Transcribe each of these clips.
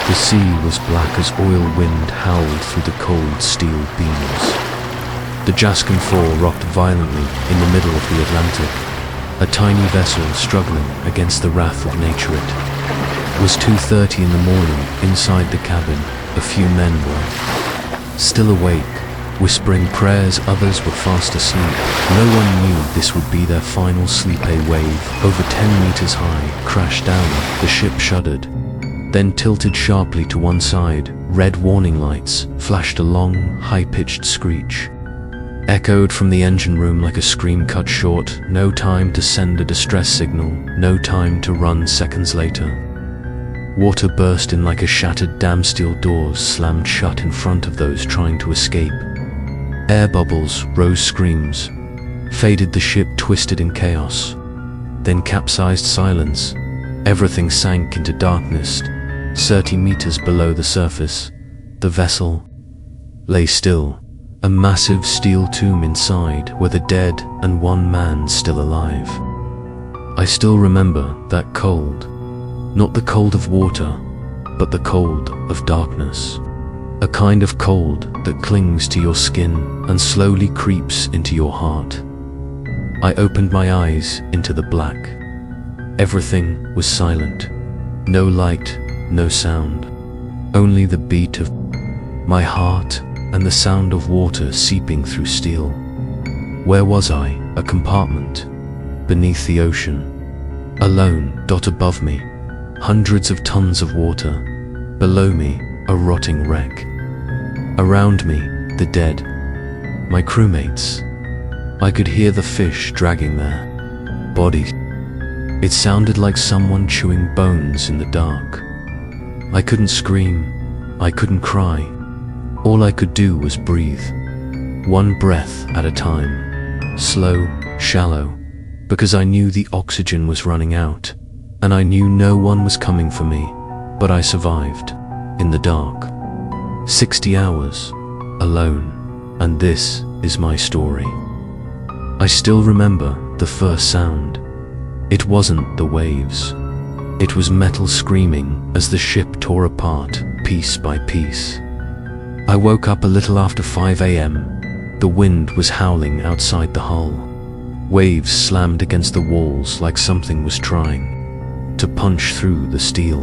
The sea was black as oil wind howled through the cold steel beams. The Jaskin 4 rocked violently in the middle of the Atlantic, a tiny vessel struggling against the wrath of nature. It was 2:30 in the morning. Inside the cabin, a few men were still awake, whispering prayers. Others were fast asleep. No one knew this would be their final sleep. A wave, over 10 meters high, crashed down. The ship shuddered, then tilted sharply to one side. Red warning lights flashed. A long, high-pitched screech echoed from the engine room like a scream cut short. No time to send a distress signal, no time to run. Seconds later, water burst in like a shattered dam. Steel doors slammed shut in front of those trying to escape. Air bubbles rose. Screams faded. The ship twisted in chaos, then capsized. Silence. Everything sank into darkness. 30 meters below the surface, the vessel lay still, a massive steel tomb inside were the dead and one man still alive. I still remember that cold, not the cold of water, but the cold of darkness. A kind of cold that clings to your skin and slowly creeps into your heart. I opened my eyes into the black. Everything was silent. No light, no sound. Only the beat of my heart and the sound of water seeping through steel. Where was I? A compartment beneath the ocean. Alone. Above me, hundreds of tons of water. Below me, a rotting wreck. Around me, the dead, my crewmates. I could hear the fish dragging their bodies. It sounded like someone chewing bones in the dark. I couldn't scream, I couldn't cry. All I could do was breathe, one breath at a time, slow, shallow, because I knew the oxygen was running out, and I knew no one was coming for me, but I survived, in the dark. 60 hours, alone, and this is my story. I still remember the first sound. It wasn't the waves. It was metal screaming as the ship tore apart, piece by piece. I woke up a little after 5 a.m. The wind was howling outside the hull. Waves slammed against the walls like something was trying to punch through the steel.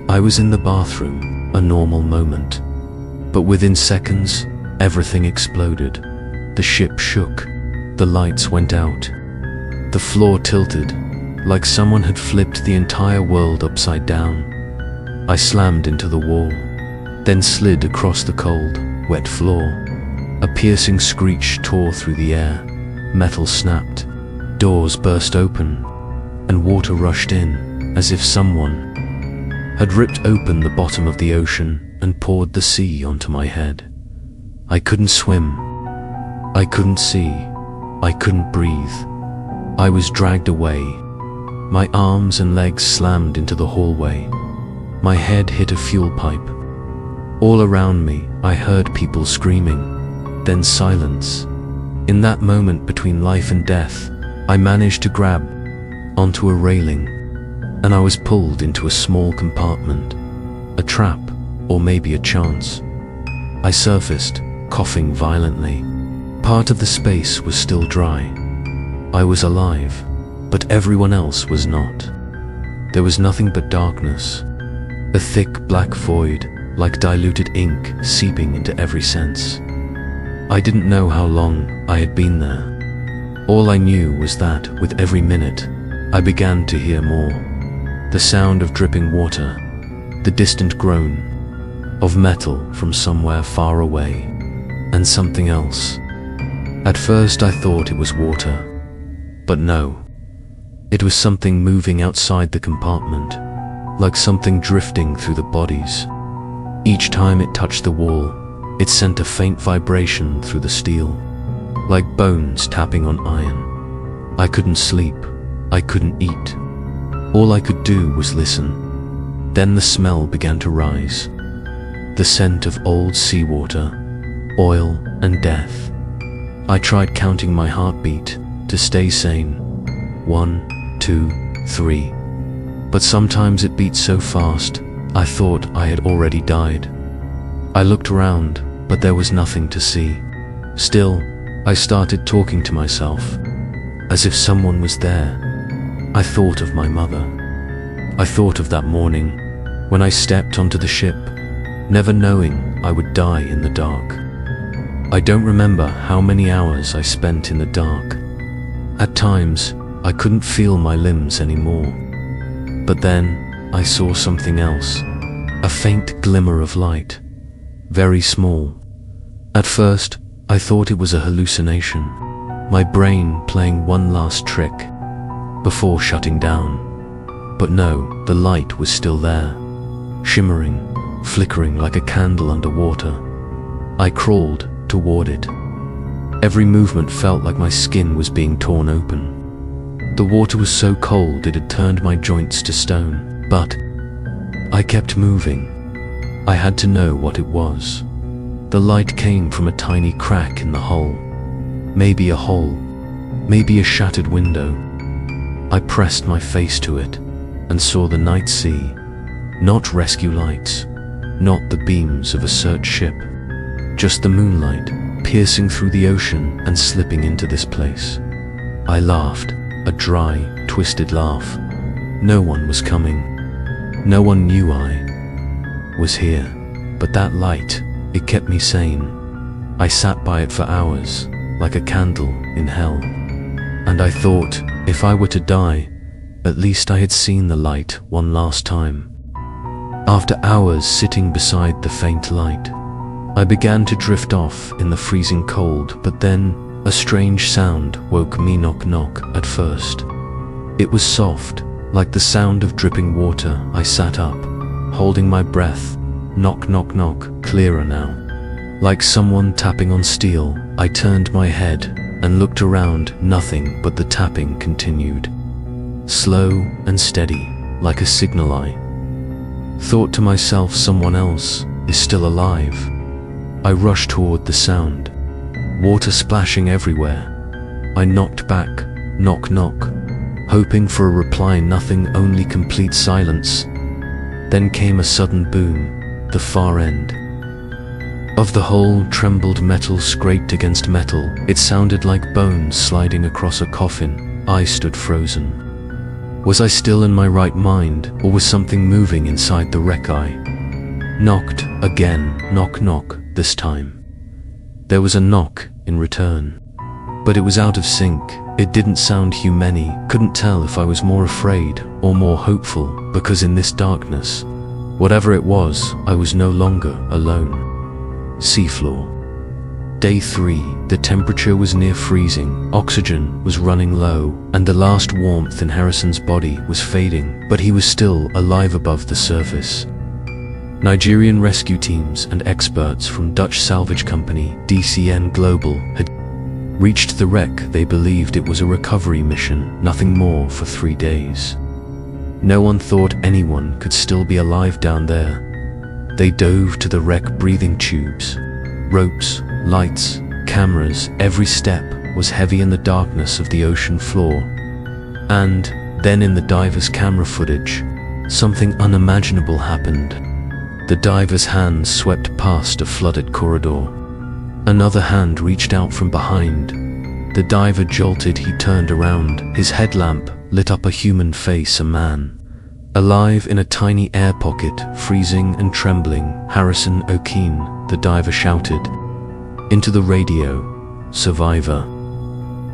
I was in the bathroom, a normal moment. But within seconds, everything exploded. The ship shook. The lights went out. The floor tilted, like someone had flipped the entire world upside down. I slammed into the wall, then slid across the cold, wet floor. A piercing screech tore through the air. Metal snapped. Doors burst open, and water rushed in, as if someone had ripped open the bottom of the ocean and poured the sea onto my head. I couldn't swim. I couldn't see. I couldn't breathe. I was dragged away. My arms and legs slammed into the hallway. My head hit a fuel pipe. All around me, I heard people screaming, then silence. In that moment between life and death, I managed to grab onto a railing, and I was pulled into a small compartment, a trap, or maybe a chance. I surfaced, coughing violently. Part of the space was still dry. I was alive, but everyone else was not. There was nothing but darkness, a thick black void, like diluted ink seeping into every sense. I didn't know how long I had been there. All I knew was that, with every minute, I began to hear more. The sound of dripping water, the distant groan of metal from somewhere far away, and something else. At first I thought it was water, but no. It was something moving outside the compartment, like something drifting through the bodies. Each time it touched the wall, it sent a faint vibration through the steel, like bones tapping on iron. I couldn't sleep. I couldn't eat. All I could do was listen. Then the smell began to rise. The scent of old seawater, oil, and death. I tried counting my heartbeat to stay sane. 1, 2, 3. But sometimes it beat so fast I thought I had already died. I looked around, but there was nothing to see. Still, I started talking to myself, as if someone was there. I thought of my mother. I thought of that morning, when I stepped onto the ship, never knowing I would die in the dark. I don't remember how many hours I spent in the dark. At times, I couldn't feel my limbs anymore. But then, I saw something else, a faint glimmer of light, very small. At first, I thought it was a hallucination, my brain playing one last trick, before shutting down. But no, the light was still there, shimmering, flickering like a candle underwater. I crawled toward it. Every movement felt like my skin was being torn open. The water was so cold it had turned my joints to stone, but I kept moving. I had to know what it was. The light came from a tiny crack in the hull. Maybe a hole, maybe a shattered window. I pressed my face to it and saw the night sea, not rescue lights, not the beams of a search ship, just the moonlight piercing through the ocean and slipping into this place. I laughed, a dry, twisted laugh. No one was coming. No one knew I was here, but that light, it kept me sane. I sat by it for hours, like a candle in hell. And I thought, if I were to die, at least I had seen the light one last time. After hours sitting beside the faint light, I began to drift off in the freezing cold, but then a strange sound woke me. Knock knock at first. It was soft, like the sound of dripping water. I sat up, holding my breath. Knock knock knock, clearer now. Like someone tapping on steel, I turned my head and looked around. Nothing but the tapping continued. Slow and steady, like a signal. I thought to myself, someone else is still alive. I rushed toward the sound, water splashing everywhere. I knocked back, knock knock, hoping for a reply. Nothing, only complete silence. Then came a sudden boom. The far end of the hole trembled. Metal scraped against metal. It sounded like bones sliding across a coffin. I stood frozen. Was I still in my right mind, or was something moving inside the wreck? I knocked again, knock knock. This time, there was a knock in return, but it was out of sync. It didn't sound human. Couldn't tell if I was more afraid or more hopeful, because in this darkness, whatever it was, I was no longer alone. Seafloor. Day 3, the temperature was near freezing, oxygen was running low, and the last warmth in Harrison's body was fading, but he was still alive above the surface. Nigerian rescue teams and experts from Dutch salvage company DCN Global had reached the wreck. They believed it was a recovery mission, nothing more, for 3 days. No one thought anyone could still be alive down there. They dove to the wreck, breathing tubes, ropes, lights, cameras. Every step was heavy in the darkness of the ocean floor. And then in the divers' camera footage, something unimaginable happened. The diver's hand swept past a flooded corridor. Another hand reached out from behind. The diver jolted. He turned around. His headlamp lit up a human face, a man, alive in a tiny air pocket, freezing and trembling. Harrison O'Keefe, the diver shouted into the radio, "Survivor."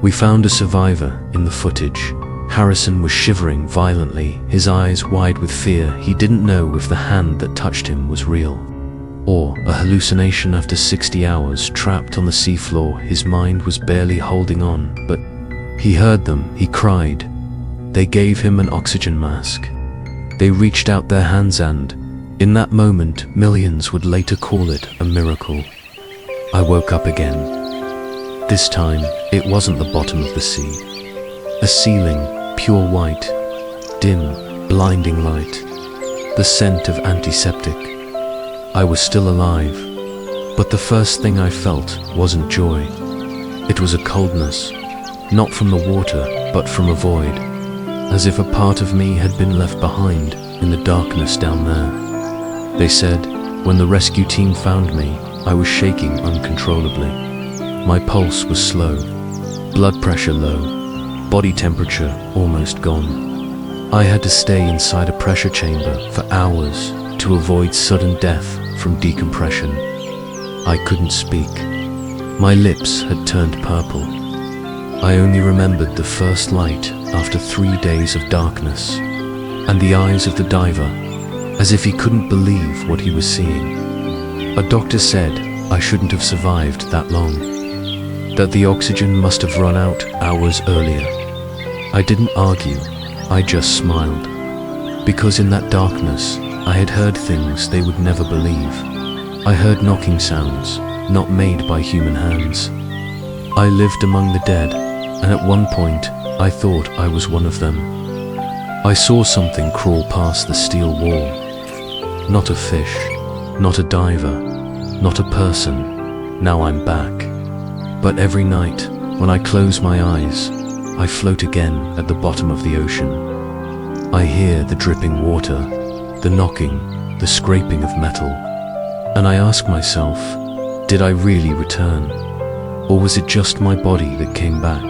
We found a survivor in the footage. Harrison was shivering violently, his eyes wide with fear. He didn't know if the hand that touched him was real or a hallucination. After 60 hours trapped on the seafloor, his mind was barely holding on, but he heard them. He cried. They gave him an oxygen mask. They reached out their hands, and in that moment, millions would later call it a miracle. I woke up again. This time, it wasn't the bottom of the sea. A ceiling, pure white, dim, blinding light, the scent of antiseptic. I was still alive, but the first thing I felt wasn't joy. It was a coldness, not from the water, but from a void, as if a part of me had been left behind in the darkness down there. They said, when the rescue team found me, I was shaking uncontrollably. My pulse was slow, blood pressure low, body temperature almost gone. I had to stay inside a pressure chamber for hours to avoid sudden death from decompression. I couldn't speak. My lips had turned purple. I only remembered the first light after 3 days of darkness, and the eyes of the diver, as if he couldn't believe what he was seeing. A doctor said I shouldn't have survived that long, that the oxygen must have run out hours earlier. I didn't argue, I just smiled, because in that darkness, I had heard things they would never believe. I heard knocking sounds, not made by human hands. I lived among the dead, and at one point, I thought I was one of them. I saw something crawl past the steel wall. Not a fish, not a diver, not a person. Now I'm back. But every night, when I close my eyes, I float again at the bottom of the ocean. I hear the dripping water, the knocking, the scraping of metal, and I ask myself, did I really return? Or was it just my body that came back?